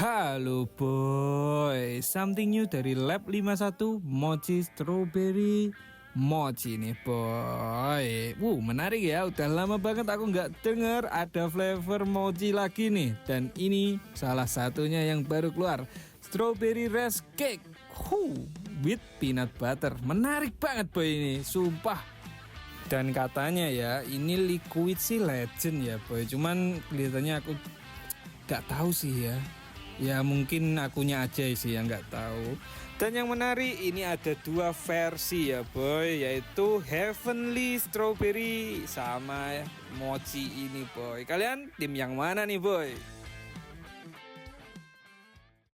Halo boy, something new dari Lab 51 Mochi Strawberry Mochi nih boy. Menarik ya, udah lama banget aku nggak denger ada flavor mochi lagi nih. Dan ini salah satunya yang baru keluar, Strawberry Rice Cake with peanut butter. Menarik banget boy ini, sumpah. Dan katanya ya, ini liquid sih legend ya boy. Cuman kelihatannya aku nggak tahu sih ya. Ya mungkin akunya aja sih yang nggak tahu. Dan yang menarik ini ada dua versi ya boy, yaitu Heavenly Strawberry sama Mochi ini boy. Kalian tim yang mana nih boy?